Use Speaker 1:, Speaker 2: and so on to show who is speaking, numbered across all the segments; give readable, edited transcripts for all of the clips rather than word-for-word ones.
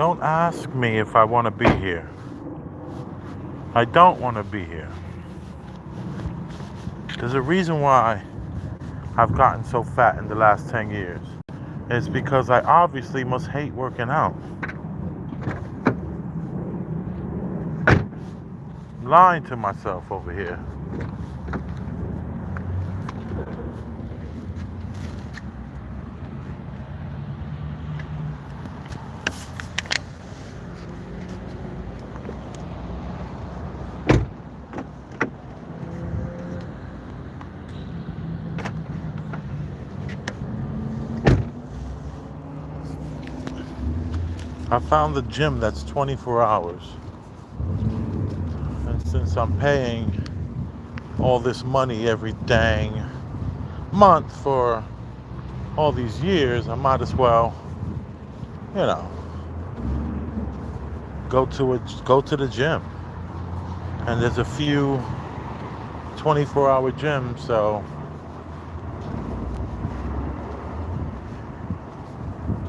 Speaker 1: Don't ask me if I want to be here. I don't want to be here. There's a reason why I've gotten so fat in the last 10 years. It's because I obviously must hate working out. I'm lying to myself over here. I found the gym that's 24 hours. And since I'm paying all this money every dang month for all these years, I might as well, you know, go to the gym. And there's a few 24-hour gyms, so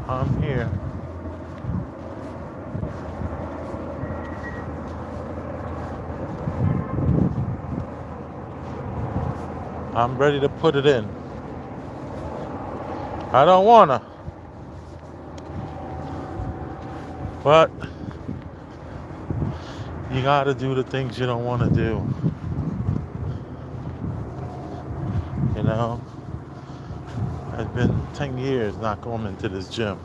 Speaker 1: I'm here. I'm ready to put it in. I don't wanna, but you gotta do the things you don't wanna do. You know, I've been 10 years not going into this gym.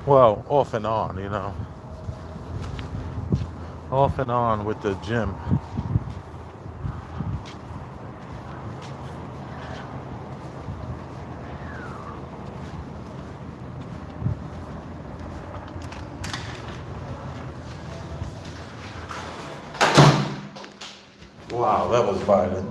Speaker 1: Well, off and on, you know. Off and on with the gym. Wow, that was violent.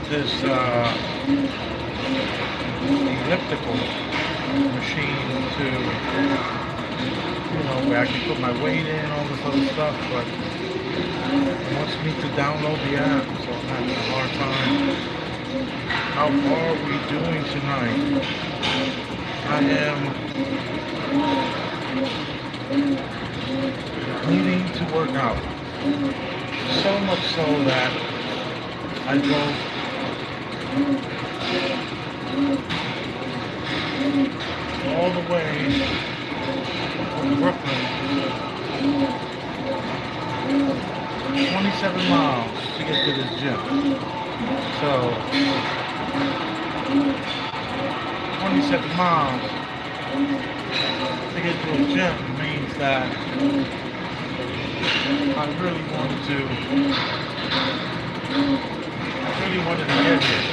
Speaker 1: this elliptical machine to, where I can put my weight in, all this other stuff, but it wants me to download the app, so I'm having a hard time. How are we doing tonight? I am needing to work out. So much so that I drove all the way from Brooklyn, 27 miles to get to this gym. So, 27 miles to get to a gym means that I really wanted to get here.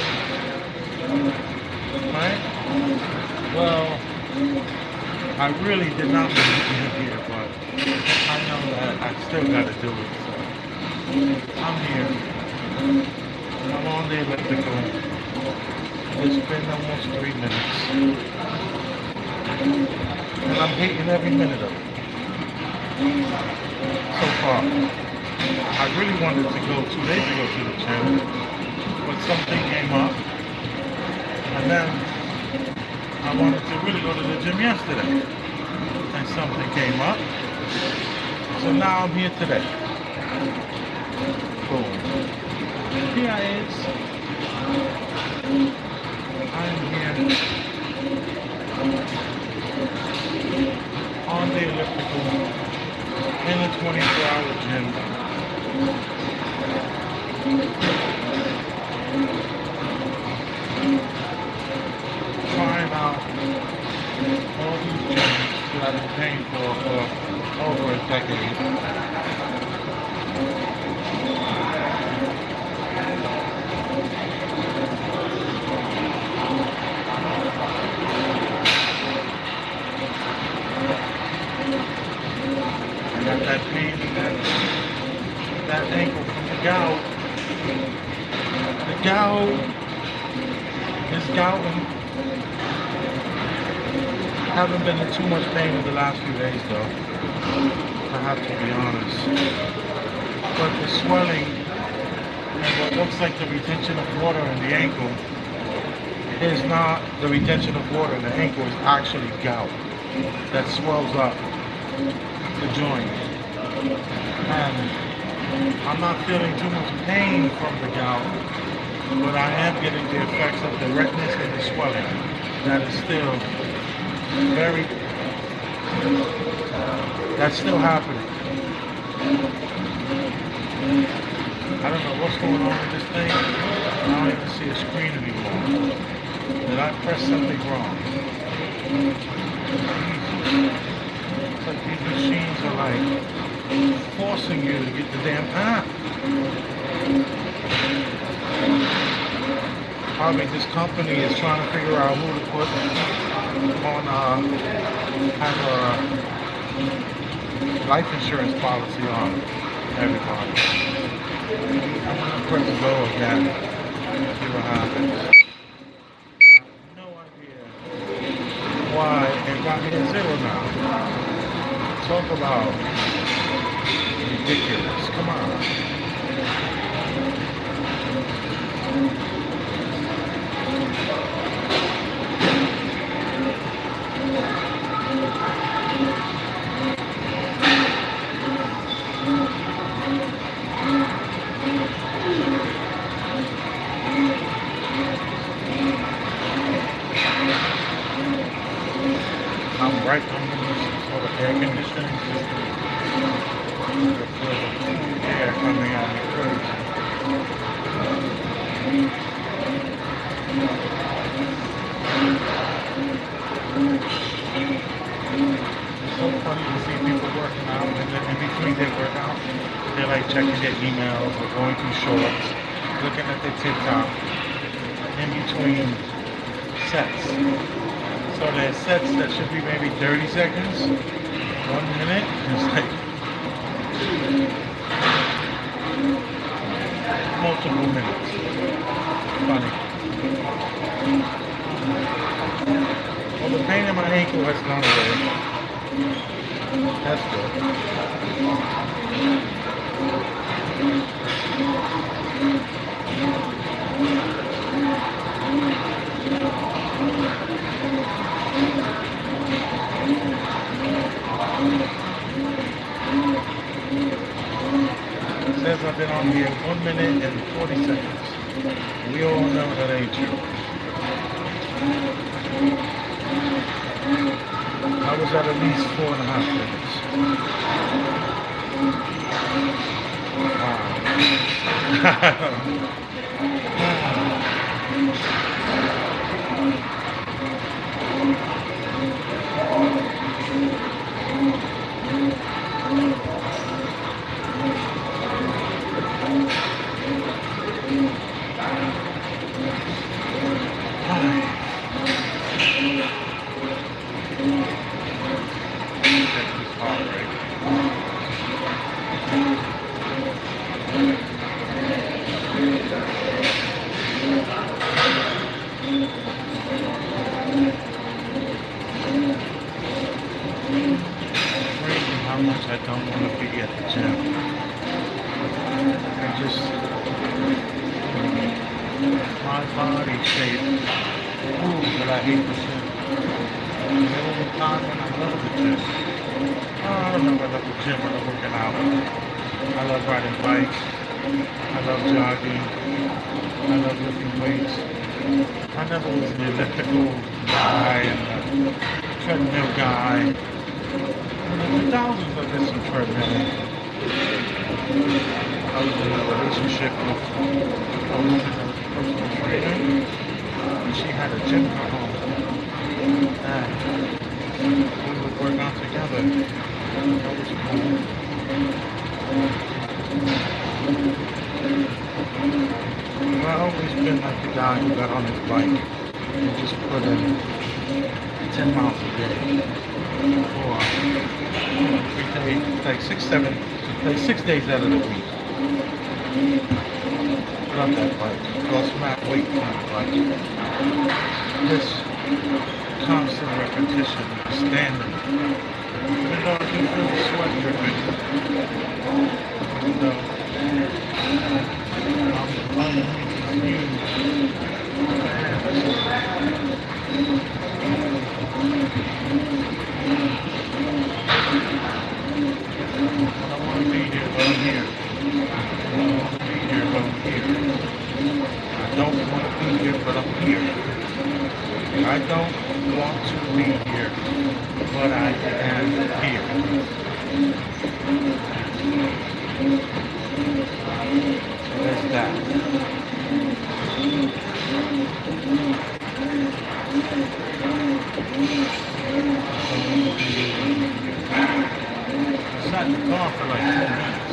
Speaker 1: Right? Well, I really did not want to get here, but I know that I still got to do it. So I'm here. I'm on the elliptical. It's been almost 3 minutes. And I'm hating every minute of it. So far. I really wanted to go 2 days ago to the gym, but something came up. And then I wanted to really go to the gym yesterday. And something came up. So now I'm here today. Boom. Here I is. I'm here on the elliptical in a 24-hour gym. Trying out all these gyms that I've been paying for over a decade. I got that pain in that ankle from the gout. The gout is gouting. Haven't been in too much pain in the last few days though. I have to be honest. But the swelling and what looks like the retention of water in the ankle is not the retention of water in the ankle, is actually gout that swells up the joint. And I'm not feeling too much pain from the gout, but I am getting the effects of the redness and the swelling that is still that's still happening. I don't know what's going on with this thing. I don't even see a screen anymore. Did I press something wrong? It's like these machines are like forcing you to get the damn app. Probably this company is trying to figure out who to put on have a life insurance policy on everybody. I'm gonna press go again. See what happens. I have no idea why it got me to zero now. Talk about ridiculous. Come on. I'm right underneath some sort of air conditioning system. The cool air coming out of the fridge. It's so funny to see people working out, and then in between their workout, they're like checking their emails or going through shorts, looking at their TikTok in between sets. So there's sets that should be maybe 30 seconds, 1 minute, it's like multiple minutes. funny. Well, the pain in my ankle has gone away. That's good. It says I've been on here 1 minute and 40 seconds. We all know that ain't true. I was at least 4.5 minutes. How much I don't want to be at the gym. I just, my body shape proves that I hate the gym. There was a time when I loved the gym. I don't know if I love the gym, I love working out. I love riding bikes. I love jogging. I love lifting weights. I never was the elliptical guy and the treadmill guy. In the 2000s, I did some treadmilling. I was in a relationship with a woman that was a personal trainer, and she had a gym at home. And we would work out together. That was cool. I've always been like the guy who got on his bike and just put in 10 miles a day. Or 3 days, like 6 days out of the week. Love that bike. Lost my weight on the bike. This constant repetition, standing. Even though I can feel the sweat dripping. Even though I'm huge. I don't want to be here, but I'm here. I don't want to be here, but I'm here. I don't want to be here, but I'm here. I don't want to be here, but I am here. So there's that. I sat in the car for like 10 minutes.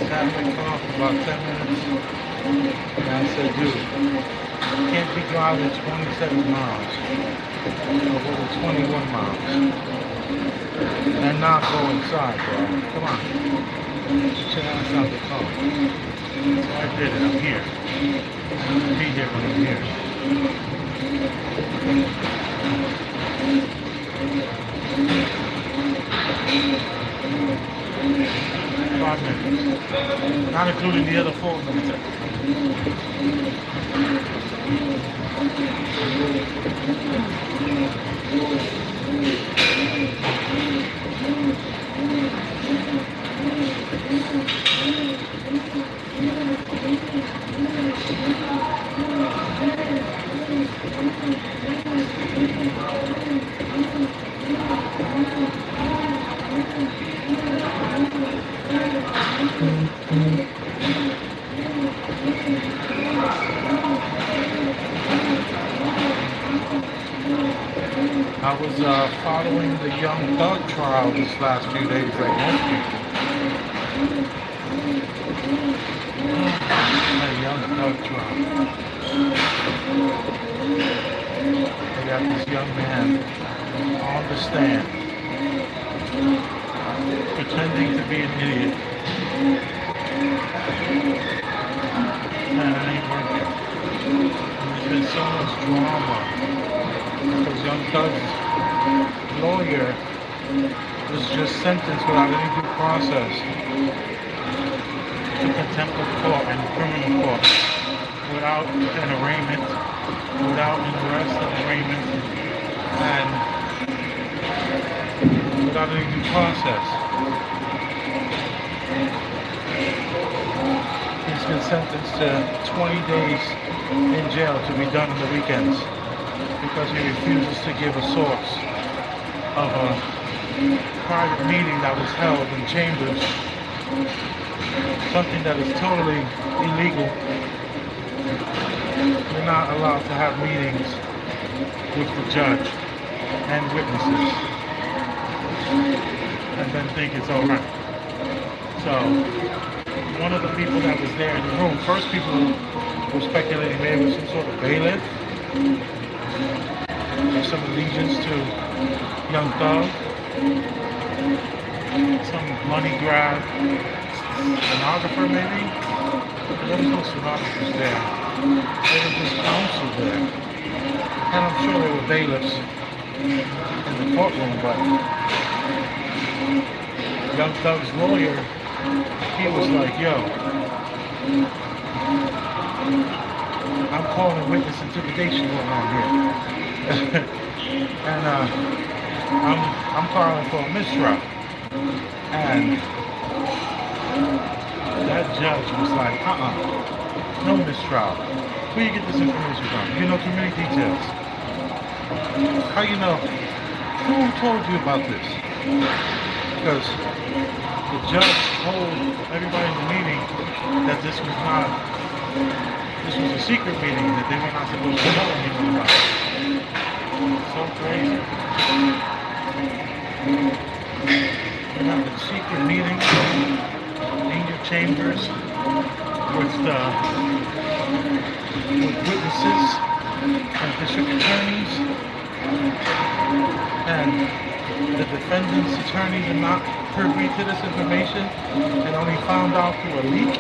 Speaker 1: Sat in the car for about 10 minutes. And I said, dude, you can't be driving 27 miles. Or 21 miles. And not go inside, bro. Come on. Chill outside the car. So I did it. I'm here. I'm going to be here when I'm here. 5 minutes. Not including the other 4 minutes. I was following the Young Thug trial these last few days, like most people. The Young Thug trial. They got this young man on the stand, pretending to be an idiot, Young Thug's lawyer was just sentenced without any due process to contempt of court and criminal court without an arraignment, without an arrest and arraignment, and without any due process. He's been sentenced to 20 days in jail to be done on the weekends because he refuses to give a source of a private meeting that was held in chambers, something that is totally illegal. You're not allowed to have meetings with the judge and witnesses and then think it's all right. So one of the people that was there in the room, first people were speculating maybe it was some sort of bailiff or some allegiance to Young Thug, some money grab stenographer maybe. There was no stenographers there. There was just counsel there. And I'm sure there were bailiffs in the courtroom, but Young Thug's lawyer, he was like, yo, I'm calling witness intimidation going on here. And I'm calling for a mistrial. And that judge was like, no mistrial. Where you get this information from? You know too many details. How you know? Who told you about this? Because the judge told everybody in the meeting that this was a secret meeting, that they were not supposed to know anything about it. So crazy. You have a secret meeting in your chambers with witnesses and district attorneys, and the defendant's attorneys are not privy to this information and only found out through a leak.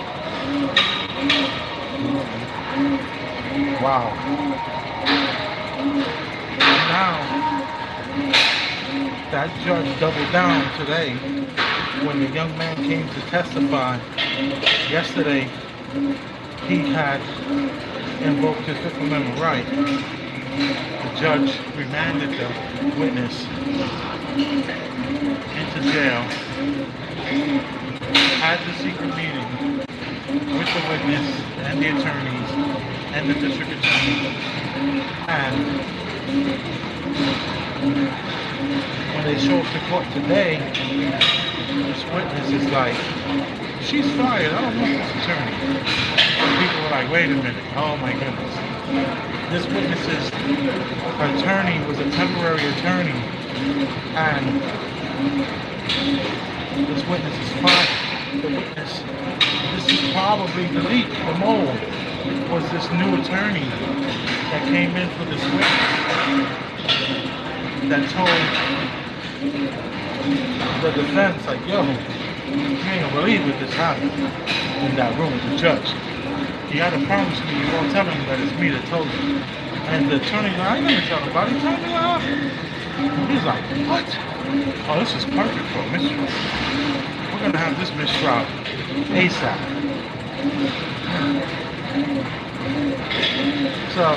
Speaker 1: Wow. Now, that judge doubled down today when the young man came to testify. Yesterday, he had invoked his Fifth Amendment right. The judge remanded the witness into jail, had the secret meeting with the witness and the attorneys and the district attorney. And when they show up to court today, this witness is like, she's fired, I don't want this attorney. And people were like, wait a minute, oh my goodness. This witness's attorney was a temporary attorney, and this witness is fired. The witness, this is probably the leak, the mole, was this new attorney that came in for this witness that told the defense, like, yo, you ain't gonna believe what just happened in that room with the judge. You gotta promise me you won't tell him that it's me that told you. And the attorney's like, I ain't gonna tell nobody, tell me what happened. He's like, what? Oh, this is perfect for a mistrial. We're gonna have this mistrial ASAP. So,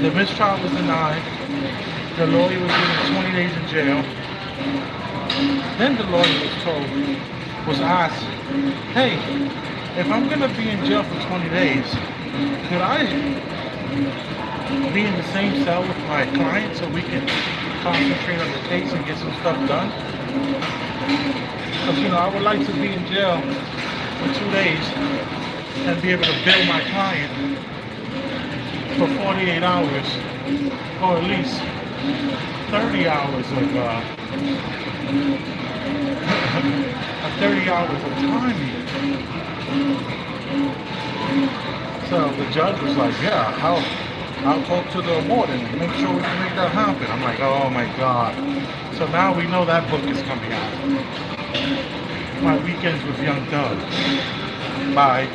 Speaker 1: the mistrial was denied. The lawyer was given 20 days in jail. Then the lawyer was asked, hey, if I'm gonna be in jail for 20 days, could I be in the same cell with my client so we can concentrate on the case and get some stuff done? Because, I would like to be in jail for 2 days and be able to bill my client for 48 hours, or at least 30 hours of 30 hours of time here. So the judge was like, yeah, I'll talk to the warden and make sure we can make that happen. I'm like, oh my God. So now we know that book is coming out. My Weekends with Young Thug by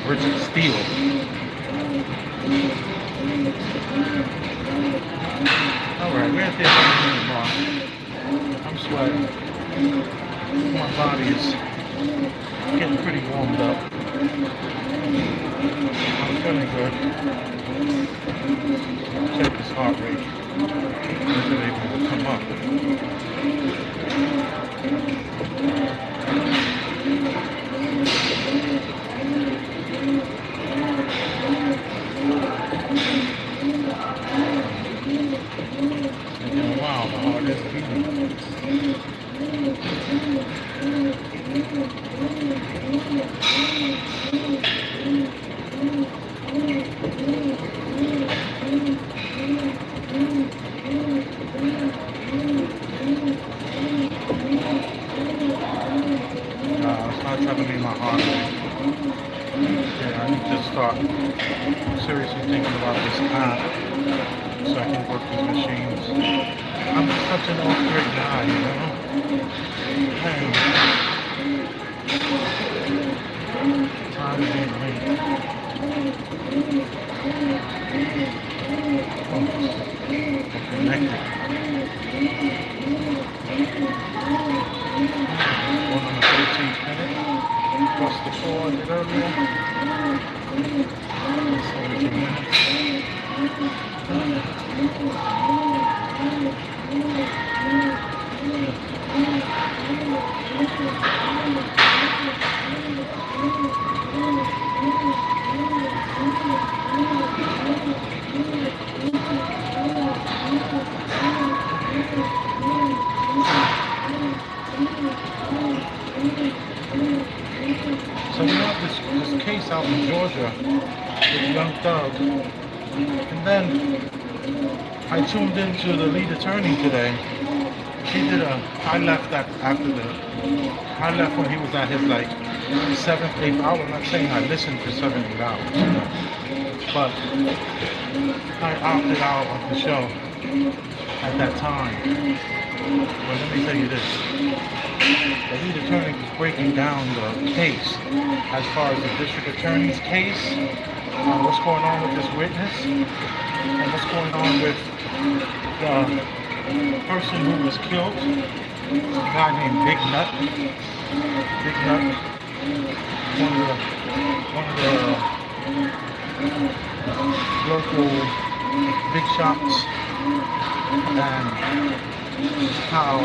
Speaker 1: Richard Steele. Alright, we're at the 11-minute mark. I'm sweating. My body is getting pretty warmed up. I'm feeling good. Check this heart rate. If it even will come up. In a while, the heart is beating. It's not telling me my heart rate. Yeah, I need to start seriously thinking about this app so I can work these machines. I'm such an off-grid guy, you know? Hey, time is being late. Oh, I'm connected. Going on the 13th minute. Plus the 4 I did earlier. 17 minutes. So we have this case out in Georgia with Young Thug, and then I tuned into the lead attorney today. I left when he was at his like 7th, 8th hour. I'm not saying I listened for 7, 8 hours, but I opted out of the show at that time. But let me tell you this. The lead attorney was breaking down the case as far as the district attorney's case, what's going on with this witness, and what's going on with the person who was killed, a guy named Big Nut. Big Nut, one of the local big shots, and how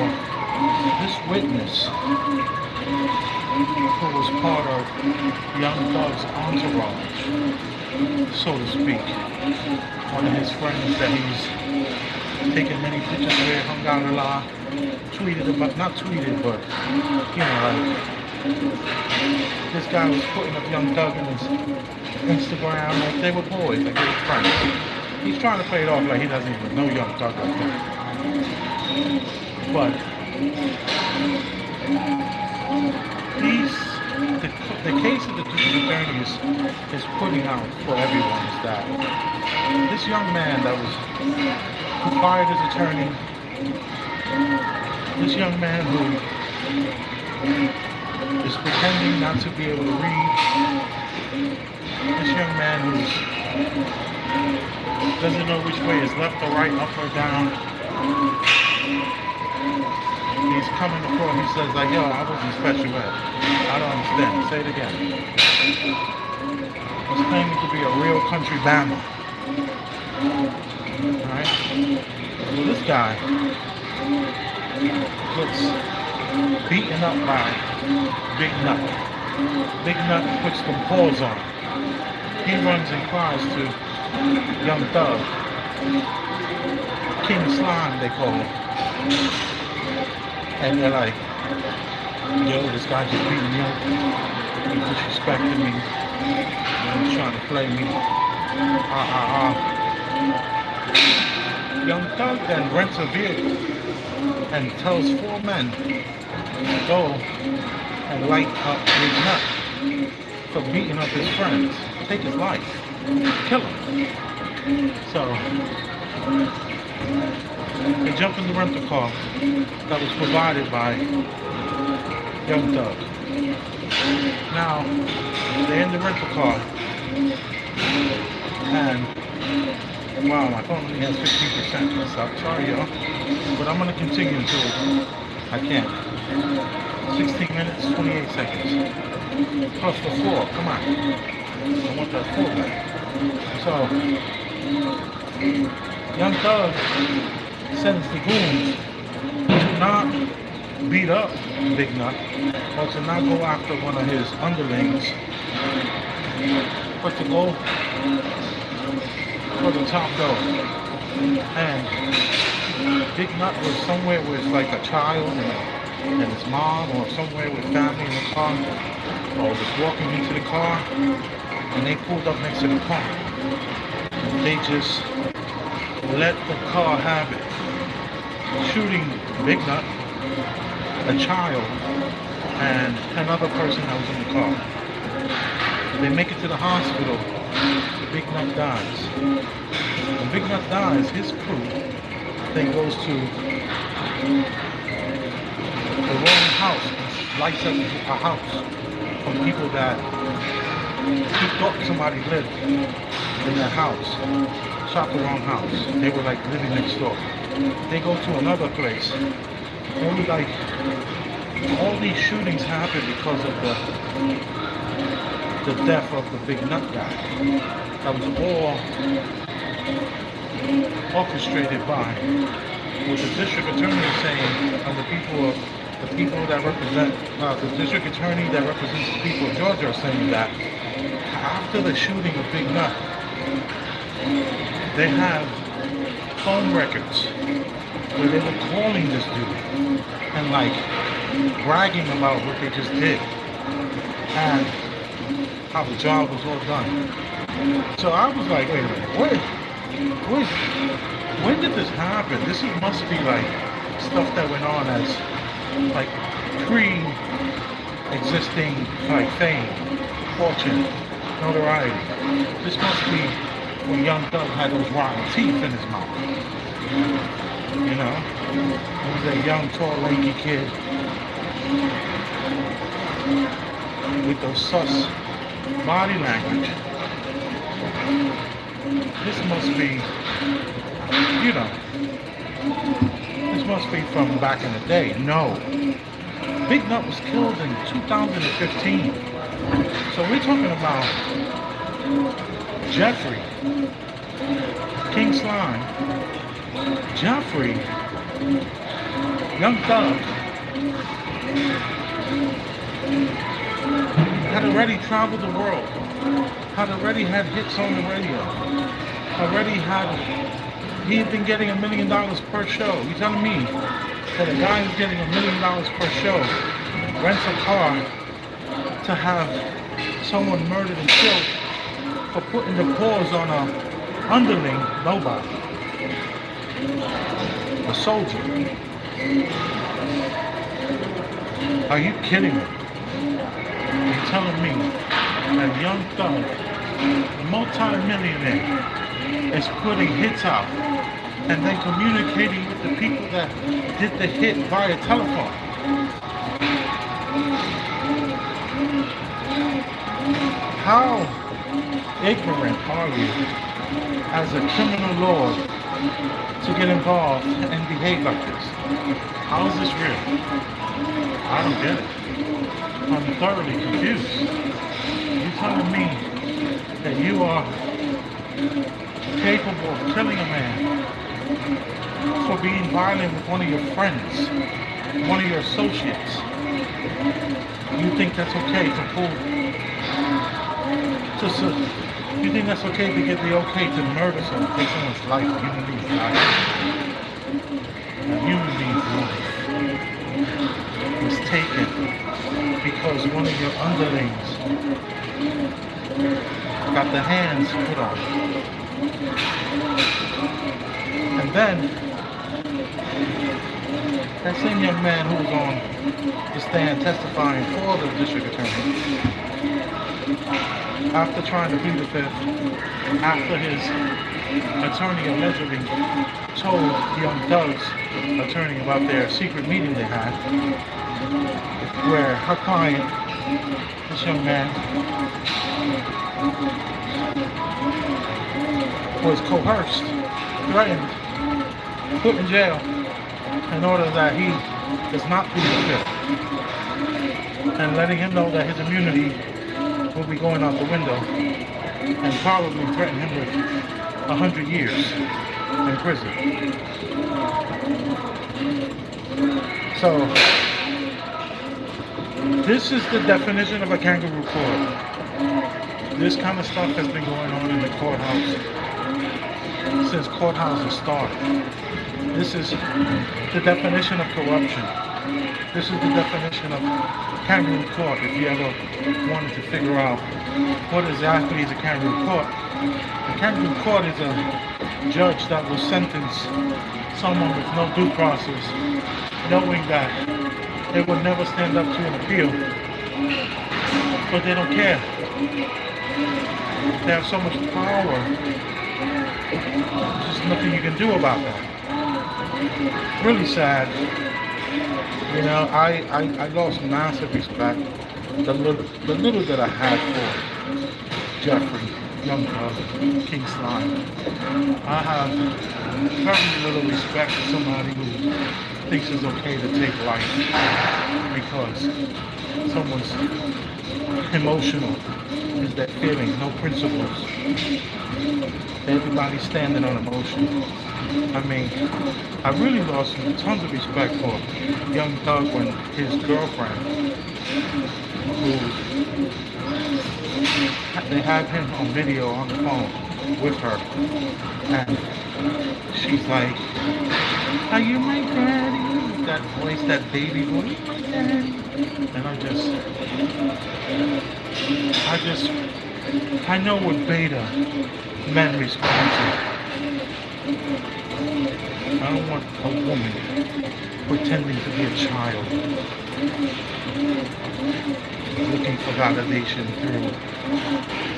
Speaker 1: this witness, who was part of Young Thug's entourage, so to speak, one of his friends that he's taken many pictures with, hung out a lot, not tweeted, but, you know, like, this guy was putting up Young Thug in his Instagram, like they were boys, like they were friends. He's trying to play it off like he doesn't even know Young Thug like that. But the case of the district attorney is putting out for everyone is that this young man who fired his attorney, this young man who is pretending not to be able to read, this young man who doesn't know which way is left or right, up or down. He's coming to court, he says like, yo, I was in special ed. I don't understand. Say it again. He's claiming to be a real country bammer. Alright? Well, this guy gets beaten up by Big Nut. Big Nut puts some paws on him. He runs and cries to Young Thug. King Slime, they call him. And they're like, yo, this guy just beating me up. He's disrespecting me. He's trying to play me. Young Thug then rents a vehicle and tells 4 men to go and light up Big Nut for beating up his friends. Take his life. Kill him. So they jump in the rental car that was provided by Young Thug. Now, they're in the rental car, and Wow, my phone only has 15%. Sorry, y'all. But I'm going to continue until I can. 16 minutes, 28 seconds. Plus the 4. Come on. I want that 4 back. So, Young Thug sends the goons to not beat up Big Nut, or to not go after one of his underlings, but to go for the top dog. And Big Nut was somewhere with like a child and his mom, or somewhere with family in the car, or was walking into the car, and they pulled up next to the car. And they just let the car have it, shooting Big Nut, a child, and another person that was in the car. They make it to the hospital. Big Nut dies. When Big Nut dies, his crew then goes to the wrong house, lights up a house from people that he thought somebody lived in their house. Shot the wrong house. They were like living next door. They go to another place. Only like all these shootings happen because of the death of the Big Nut guy. That was all orchestrated by what the district attorney is saying, and the people that represent the district attorney that represents the people of Georgia are saying that after the shooting of Big Nut, they have phone records where they were calling this dude and like bragging about what they just did and how the job was all done. So I was like, wait a minute, when did this happen? This must be like stuff that went on as like pre-existing like fame, fortune, notoriety. This must be when Young Thug had those rotten teeth in his mouth. You know, he was a young, tall, lanky kid with those sus body language. This must be, you know, this must be from back in the day. No. Big Nut was killed in 2015. So we're talking about Jeffrey, King Slime, Jeffrey, Young Thug, had already traveled the world, had already had hits on the radio, he had been getting $1 million per show. You telling me that a guy who's getting $1 million per show rents a car to have someone murdered and killed for putting the paws on a underling? Nobody. A soldier. Are you kidding me? You're telling me that Young Thug, a multi-millionaire, is putting hits out and then communicating with the people that did the hit via telephone? How ignorant are you as a criminal lord to get involved and behave like this? How is this real? I don't get it. I'm thoroughly confused. You're telling me that you are capable of killing a man for being violent with one of your friends, one of your associates. You think that's okay to pull, you think that's okay to get the okay to murder someone, take someone's life, a human being's life. A human being's life was taken because one of your underlings got the hands put on. And then, that same young man who was on the stand testifying for the district attorney, after trying to plead the fifth, after his attorney allegedly told Young Thug's attorney about their secret meeting they had, where her client, this young man, was coerced, threatened, put in jail in order that he does not plead the fifth, and letting him know that his immunity will be going out the window and probably threaten him with 100 years in prison. So, this is the definition of a kangaroo court. This kind of stuff has been going on in the courthouse since courthouses started. This is the definition of corruption. This is the definition of kangaroo court. If you ever wanted to figure out what exactly is a kangaroo court, a kangaroo court is a judge that will sentence someone with no due process, knowing that they would never stand up to an appeal, but they don't care. They have so much power, there's nothing you can do about that. Really sad. You know, I lost massive respect. The little that I had for Jeffrey, Young Thug, King Slime. I have very little respect for somebody who thinks it's okay to take life because someone's emotional. Is that feeling, no principles. Everybody's standing on emotion. I mean, I really lost tons of respect for Young Thug when his girlfriend, who they had him on video on the phone with her, and she's like, "Are you my daddy?" That voice, that baby voice, my daddy. And I know what beta men respond to. I don't want a woman pretending to be a child, looking for validation through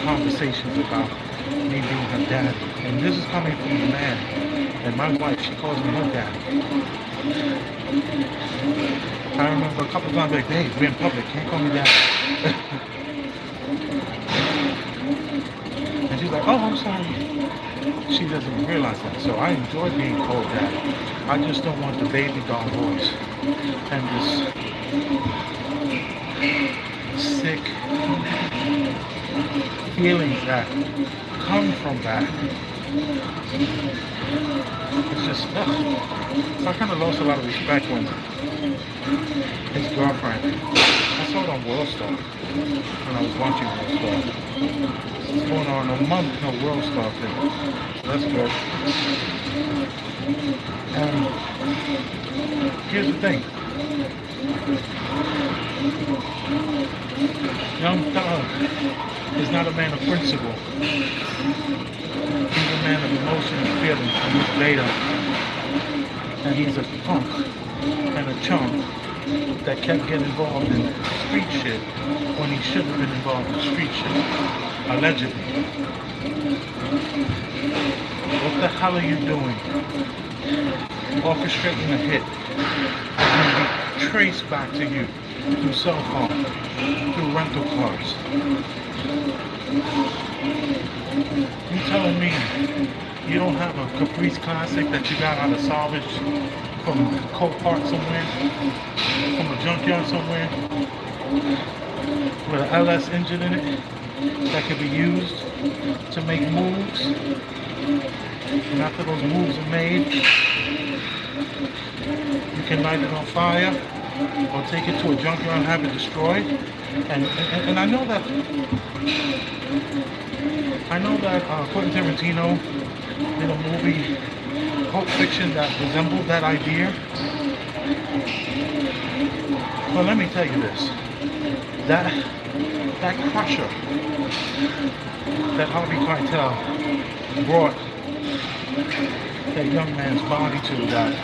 Speaker 1: conversations about me being her daddy. And this is coming from a man. And my wife, she calls me her daddy. I remember a couple times like, "Babe, we're in public, can't call me daddy." And she's like, "Oh, I'm sorry." She doesn't realize that. So I enjoy being called daddy. I just don't want the baby doll voice and this sick feelings that come from that. It's just, ugh. So I kind of lost a lot of respect when his girlfriend, I saw it on World Star when I was watching World Star. It's going on a month, no World Star thing. That's good. And here's the thing. Young Thug is not a man of principle. He's a man of emotion and feeling, and he's beta. And he's a punk and a chump that kept getting involved in street shit when he shouldn't have been involved in street shit, allegedly. What the hell are you doing? Orchestrating a hit that can be traced back to you through cell phone, through rental cars. You telling me you don't have a Caprice Classic that you got out of salvage from a Copart somewhere, from a junkyard somewhere, with an LS engine in it that could be used to make moves, and after those moves are made, you can light it on fire or take it to a junkyard and have it destroyed. And I know that Quentin Tarantino did a movie, Pulp Fiction, that resembled that idea. But let me tell you this, that crusher that Harvey Keitel brought that young man's body to, that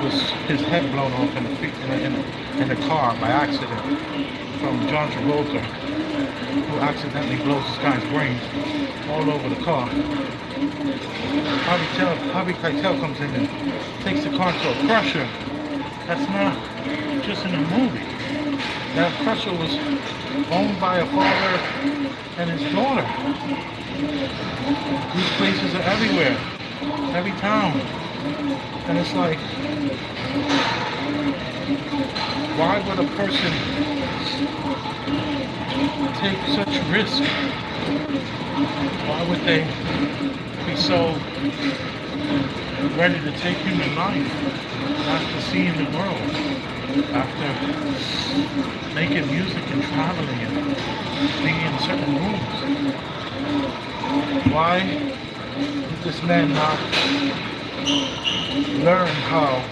Speaker 1: was his head blown off in the car by accident from John Travolta, who accidentally blows this guy's brains all over the car. Harvey Keitel comes in and takes the car to a crusher. That's not just in a movie. That pressure was owned by a father and his daughter. These places are everywhere, every town. And it's like, why would a person take such risk? Why would they be so ready to take human life after seeing the world, after making music and traveling and being in certain rooms? Why did this man not learn how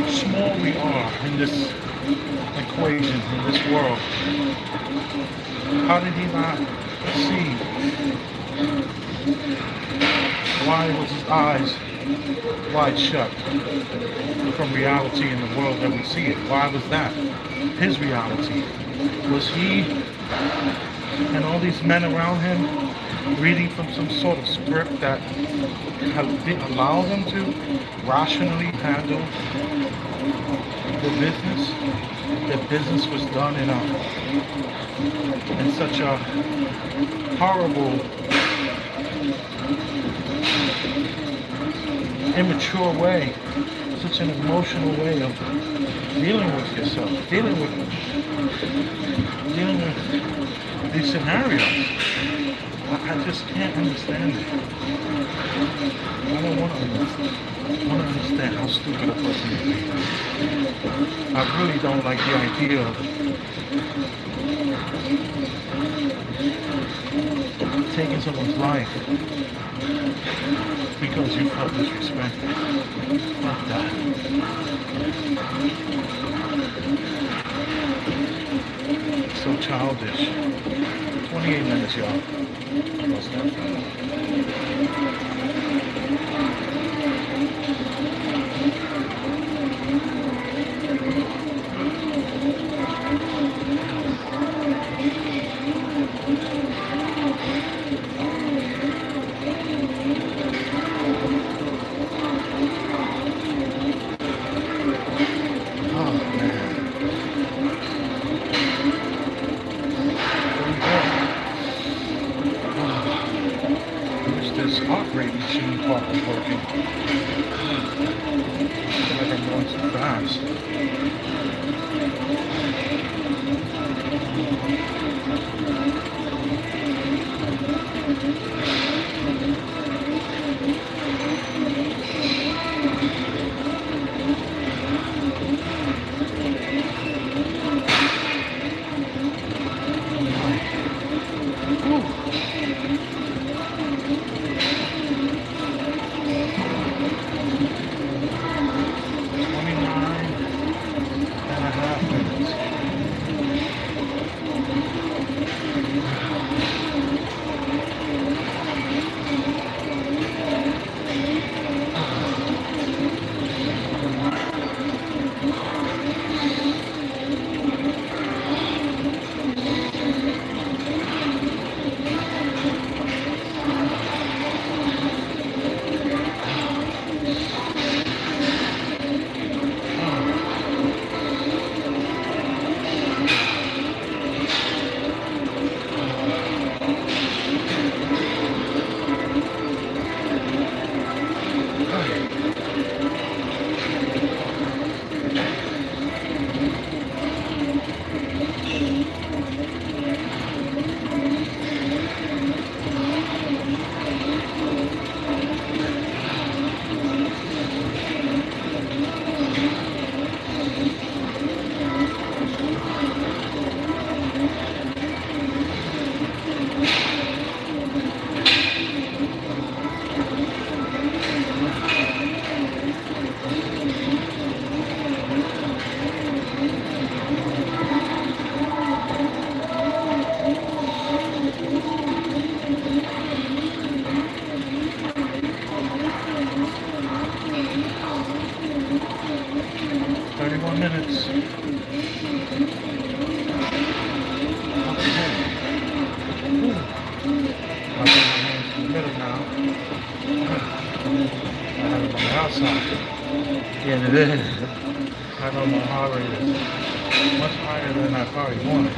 Speaker 1: small we are in this equation, in this world? How did he not see? Why was his eyes wide shut from reality in the world that we see it? Why was that his reality? Was he and all these men around him reading from some sort of script that didn't allow them to rationally handle the business? The business was done in such a horrible, immature way, such an emotional way of dealing with yourself, dealing with these scenarios. I just can't understand it. I don't want to understand how stupid a person is. I really don't like the idea of taking someone's life because you felt disrespected. Fuck that. So childish. 28 minutes, y'all. Plus that. This heart rate machine part was working. I feel like I'm going too fast. Minutes. Okay. I'll put my hands in the middle now. I have it on the outside. Getting it in. I know my heart rate is much higher than I probably wanted.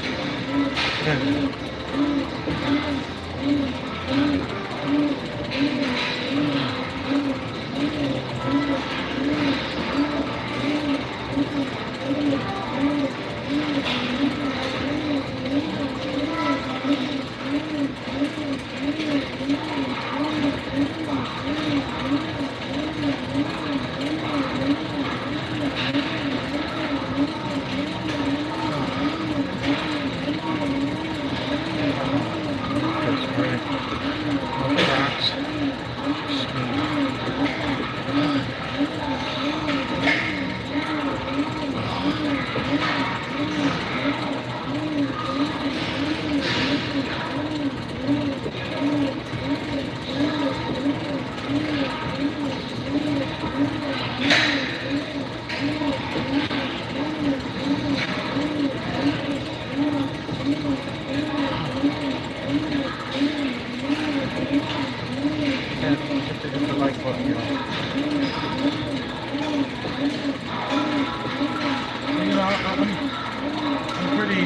Speaker 1: I'm pretty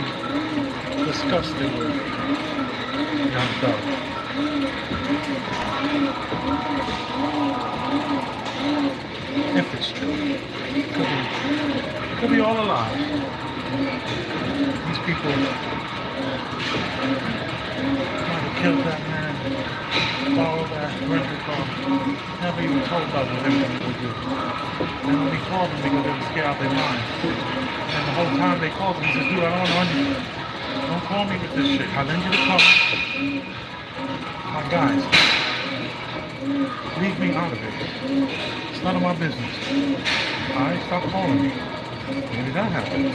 Speaker 1: disgusted with young Gout. If it's true, could be all a lie. These people might have killed that man, borrowed that rental car, never even told us what they were going to do. And when we called them because they were scared out their mind. And the whole time they called him, he said, dude, I don't want to run you. Don't call me with this shit. I'll lend you the car. My guys, leave me out of it. It's none of my business. Alright, stop calling me. Maybe that happened.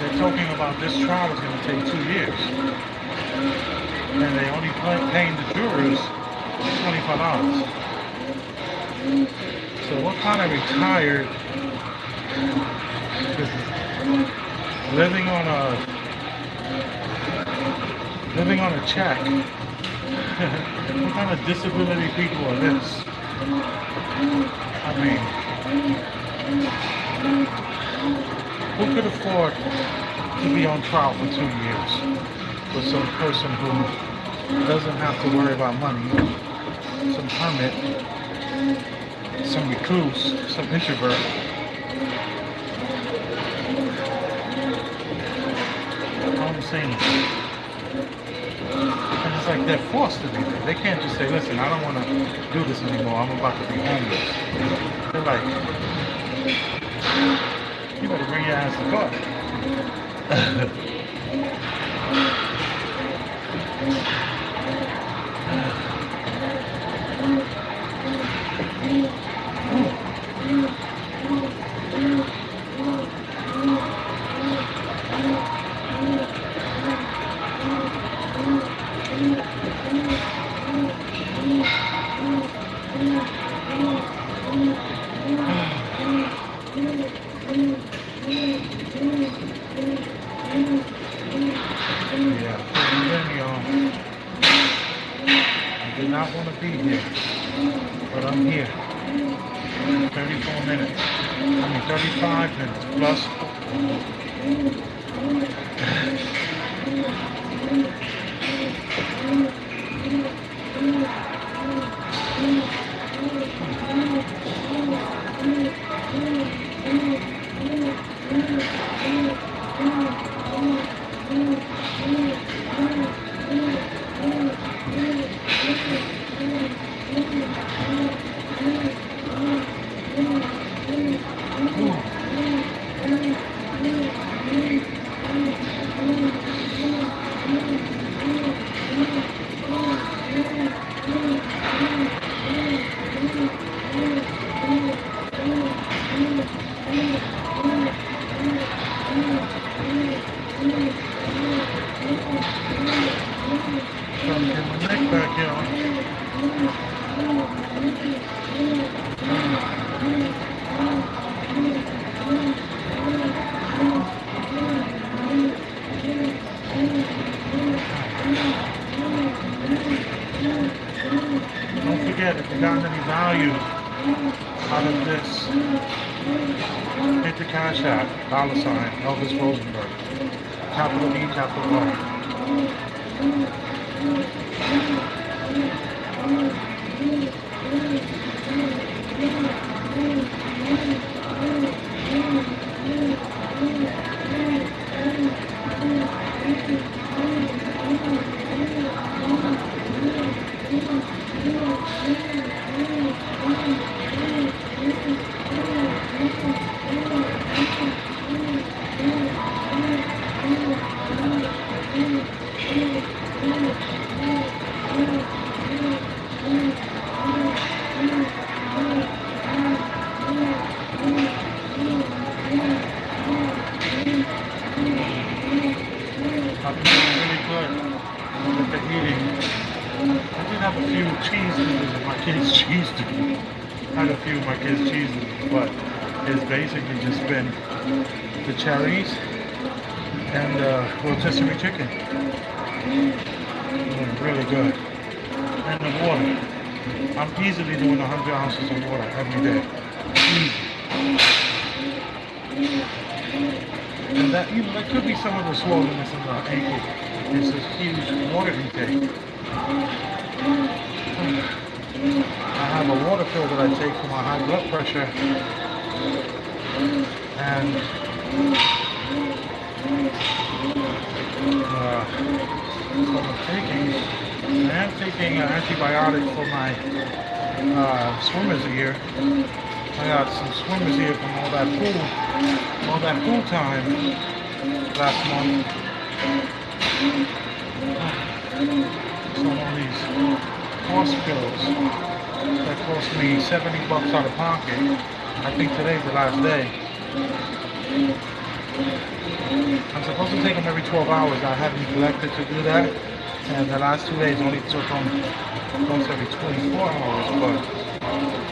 Speaker 1: They're talking about this trial is going to take 2 years. And they only paying the jurors $25. So what kind of retired living on a check? What kind of disability people are this? I mean, who could afford to be on trial for 2 years with some person who doesn't have to worry about money, some hermit, some recluse, some introvert? All I'm saying is, and it's like they're forced to be there. They can't just say, listen, I don't want to do this anymore. I'm about to be homeless. They're like, you better bring your ass to court. I did not want to be here, but I'm here. 34 minutes. 35 minutes plus. Trying to get my neck back, y'all. you got any value out of this, hit the Cash App, $ Elvis Rosenberg. Capital E, capital O. I've been doing really good with the eating. I did have a few cheese doodles of my kids' cheese doodles. Had a few of my kids' cheese doodles, but it's basically just been the cherries and rotisserie chicken. Doing really good. And the water. I'm easily doing 100 ounces of water every day. Easy. And that, that could be some of the swollenness in the ankle. It's a huge water intake. I have a water pill that I take for my high blood pressure. And what I'm taking, I am taking an antibiotic for my swimmer's ear. I got some swimmer's ear from all that pool time last month. Some of these horse pills that cost me $70 out of pocket. I think today's the last day. I'm supposed to take them every 12 hours. I haven't neglected to do that. And the last 2 days only took them once every 24 hours. But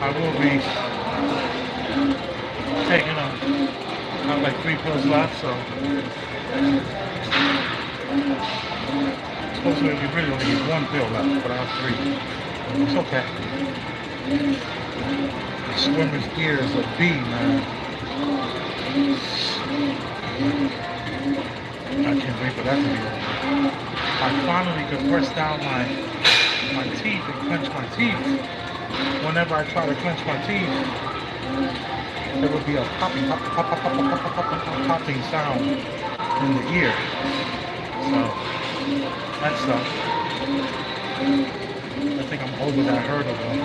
Speaker 1: I will be taking them. I have like 3 pills left, so supposedly you really only need 1 pill left, but I have 3. It's okay. The swimmer's ear is a bee, man. I can't wait for that to be over. I finally could press down my teeth and clench my teeth. Whenever I try to clench my teeth, there would be a popping sound in the ear. So that stuff. I think I'm over that hurdle though.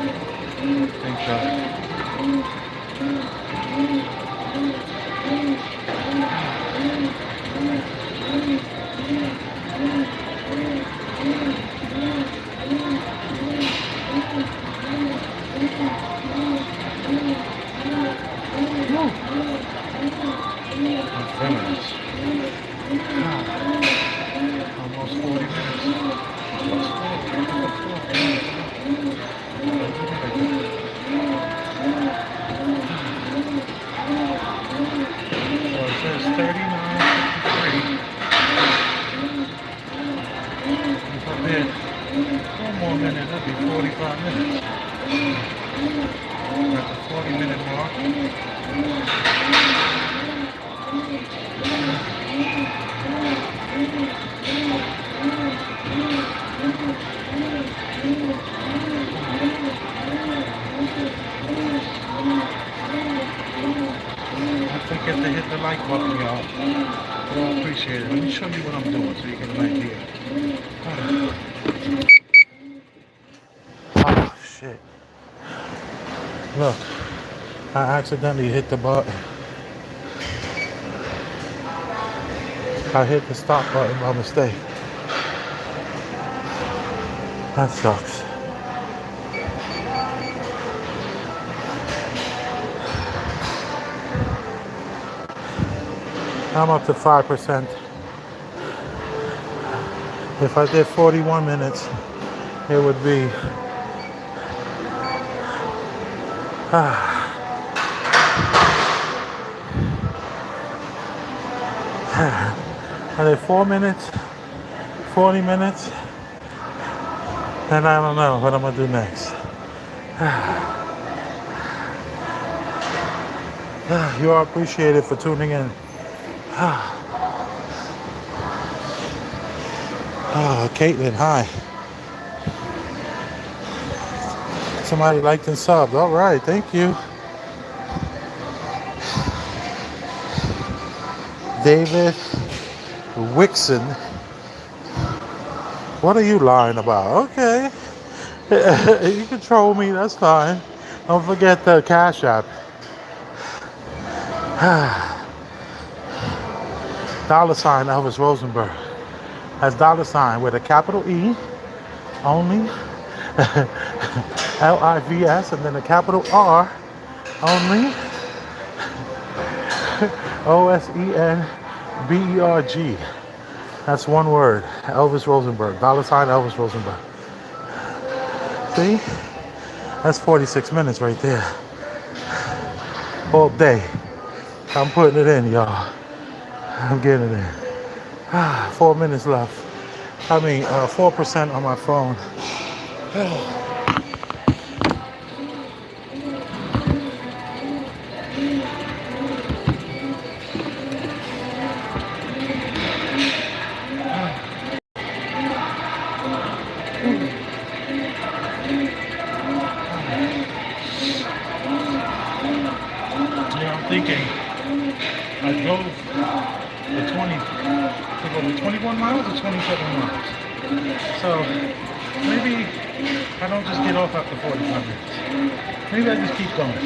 Speaker 1: I'm feeling this. Almost 40 minutes. Almost 40. So it says 39:53. If I did 1 more minute, that'd be 45 minutes. At the 40-minute mark. Don't forget to hit the like button, y'all. I appreciate it. Let me show you what I'm doing so you get an idea. Oh, shit. Look, I accidentally hit the button. I hit the stop button by mistake. That sucks. I'm up to 5%. If I did 41 minutes, it would be I did 4 minutes, 40 minutes, and I don't know what I'm gonna do next.
Speaker 2: You are appreciated for tuning in. Caitlin, hi. Somebody liked and subbed. All right, thank you. David Wixon. What are you lying about? Okay. You can troll me, that's fine. Don't forget the Cash App. Dollar sign Elvis Rosenberg. That's dollar sign with a capital E only. LIVS and then a capital R only. OSENBERG. That's one word. Elvis Rosenberg. Dollar sign Elvis Rosenberg. See? That's 46 minutes right there. All day. I'm putting it in, y'all. I'm getting it in. 4 minutes left. 4% on my phone. Yeah, I'm thinking I drove the 20 to go to 21 miles or 27 miles. So maybe I don't just get off after 45 minutes. Maybe I just keep going.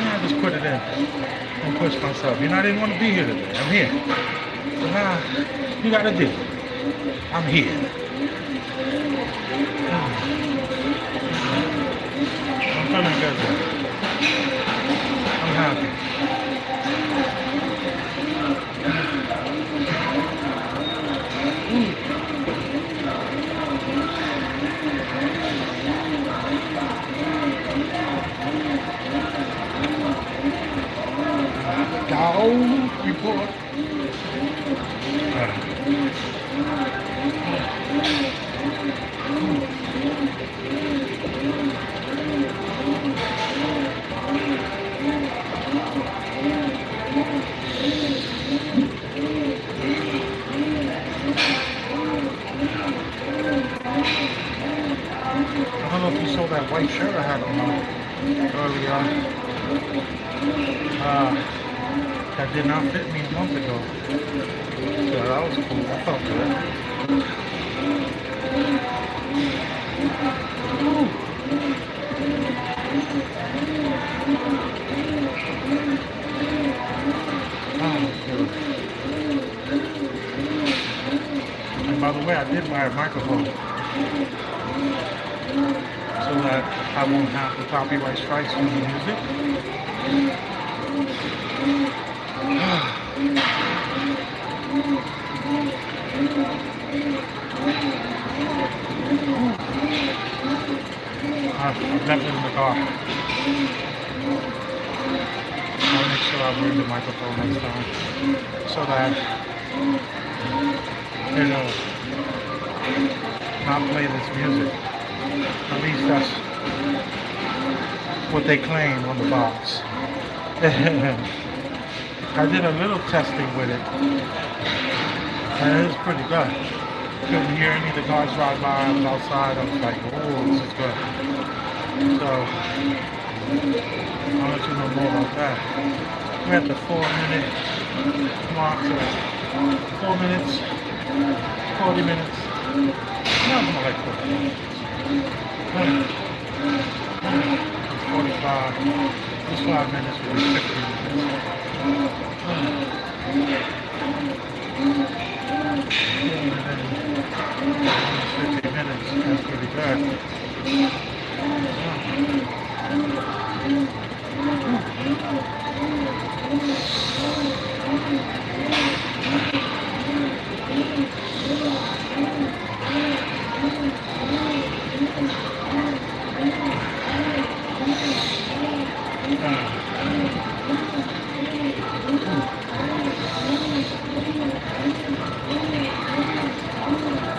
Speaker 2: I just put it in and push myself. You know, I didn't want to be here today. I'm here. So now you gotta do it. I'm here. I'm feeling good though. I'm happy. Gout report. I don't know if you saw that white shirt I had on earlier. That did not fit me a month ago. So that was cool. I felt good. Good. And by the way, I did buy a microphone so that I won't have the copyright strikes from the music. I've left it in the car. I'll make sure I bring the microphone next time so that it'll not play this music. At least that's what they claim on the box. I did a little testing with it, and it was pretty good. Couldn't hear any of the cars drive by. I was outside. I was like, oh, this is good. So, I'll let you know more about that. We're at the 4-minute mark, so 4 minutes, 40 minutes. No, more like 40 minutes. It's 45. This 5 minutes will be 50 minutes. 50 minutes, that's pretty good.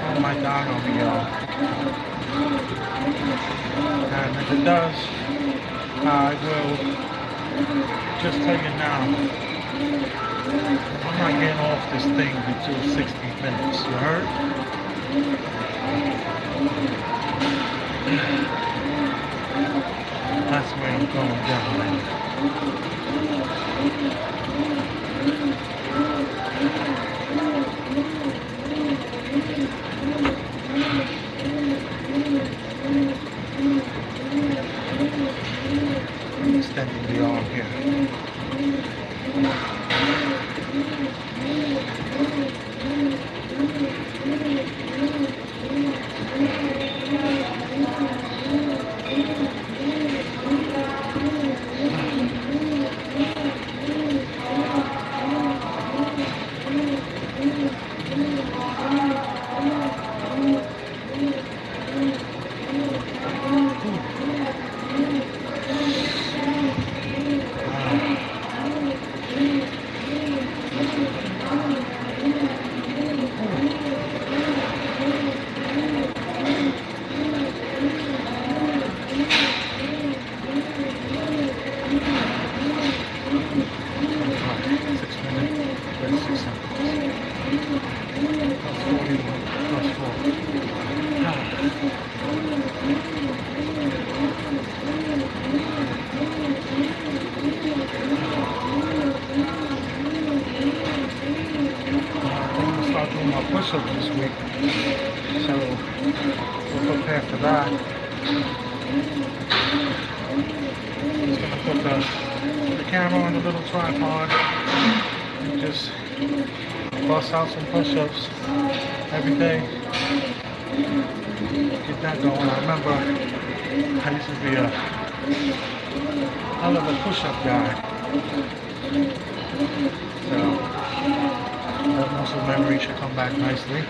Speaker 2: Oh my God, y'all. And if it does, I will just tell you now, I'm not getting off this thing until 60 minutes. You heard? That's where I'm going down. Extending the arm here. Push-ups this week, so we'll prepare for that. Just gonna put the camera on a little tripod and just bust out some push-ups every day. Get that going. I remember I used to be a hell of a push-up guy, so that muscle memory should come back nicely.